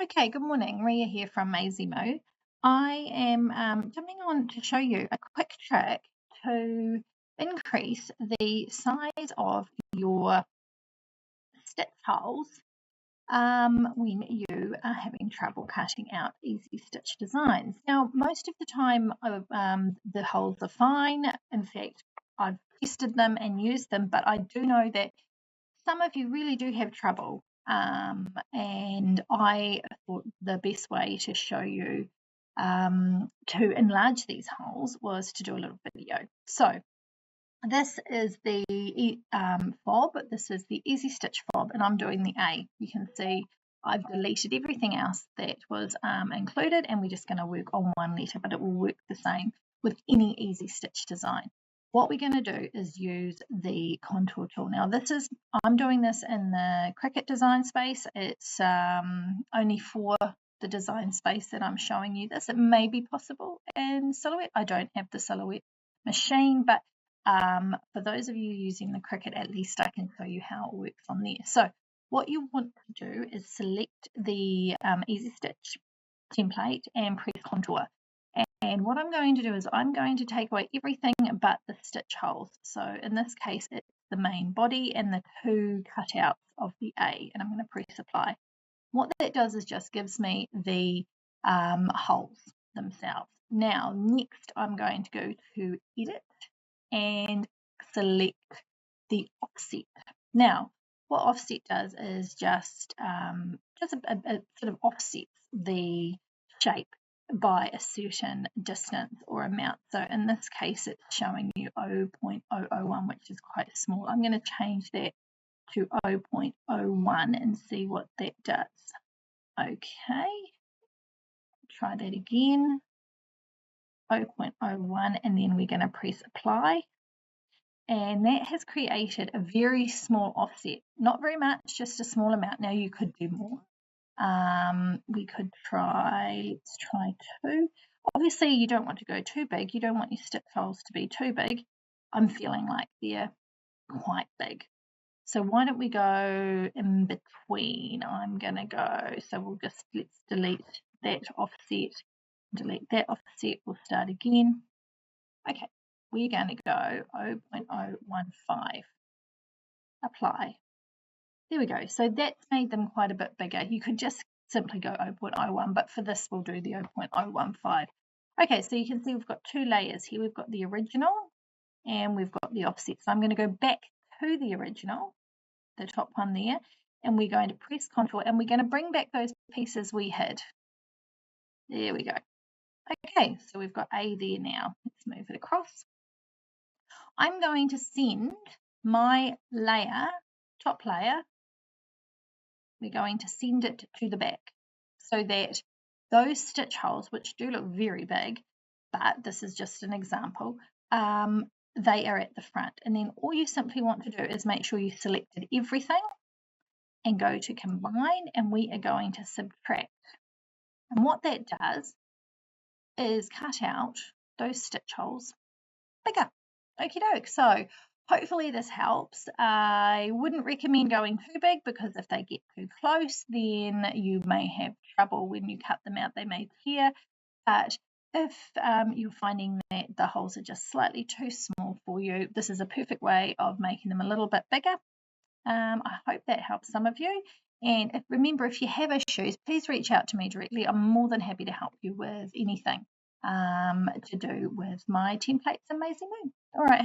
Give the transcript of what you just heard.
Okay, good morning. Ria here from Maisie Moo. I am jumping on to show you a quick trick to increase the size of your stitch holes when you are having trouble cutting out easy stitch designs. Now, most of the time the holes are fine. In fact, I've tested them and used them, but I do know that some of you really do have trouble, and I thought the best way to show you to enlarge these holes was to do a little video. So this is the fob, this is the EasyStitch fob, and I'm doing the A. You can see I've deleted everything else that was included, and we're just going to work on one letter, but it will work the same with any EasyStitch design. What we're going to do is use the contour tool. Now I'm doing this in the Cricut Design Space. It's only for the design space that I'm showing you this. It may be possible in Silhouette. I don't have the Silhouette machine, but for those of you using the Cricut, at least I can show you how it works on there. So what you want to do is select the EasyStitch template and press contour. And what I'm going to do is I'm going to take away everything but the stitch holes. So in this case, it's the main body and the two cutouts of the A, and I'm going to press apply. What that does is just gives me the holes themselves. Now, next I'm going to go to Edit and select the offset. Now, what offset does is just a sort of offsets the shape by a certain distance or amount. So in this case, it's showing you 0.001, which is quite small. I'm going to change that to 0.01 and see what that does. Okay, try that again. 0.01, and then we're going to press apply. And that has created a very small offset. Not very much, just a small amount. Now you could do more. We could let's try 2. Obviously you don't want to go too big. You don't want your stitch holes to be too big. I'm feeling like they're quite big. So why don't we go in between? I'm going to go, so let's delete that offset, delete that offset, we'll start again. Okay, we're going to go 0.015, apply. There we go. So that's made them quite a bit bigger. You could just simply go 0.01, but for this we'll do the 0.015. Okay, so you can see we've got 2 layers here. We've got the original and we've got the offset. So I'm going to go back to the original, the top one there, and we're going to press contour and we're going to bring back those pieces we hid. There we go. Okay, so we've got A there now. Let's move it across. I'm going to send my layer, top layer, we're going to send it to the back so that those stitch holes, which do look very big, but this is just an example, they are at the front. And then all you simply want to do is make sure you selected everything and go to combine, and we are going to subtract. And what that does is cut out those stitch holes bigger. Okie doke. So hopefully this helps. I wouldn't recommend going too big because if they get too close, then you may have trouble when you cut them out. They may tear. But if you're finding that the holes are just slightly too small for you, this is a perfect way of making them a little bit bigger. I hope that helps some of you. And remember, if you have issues, please reach out to me directly. I'm more than happy to help you with anything to do with my templates and Maisie Moo. All right.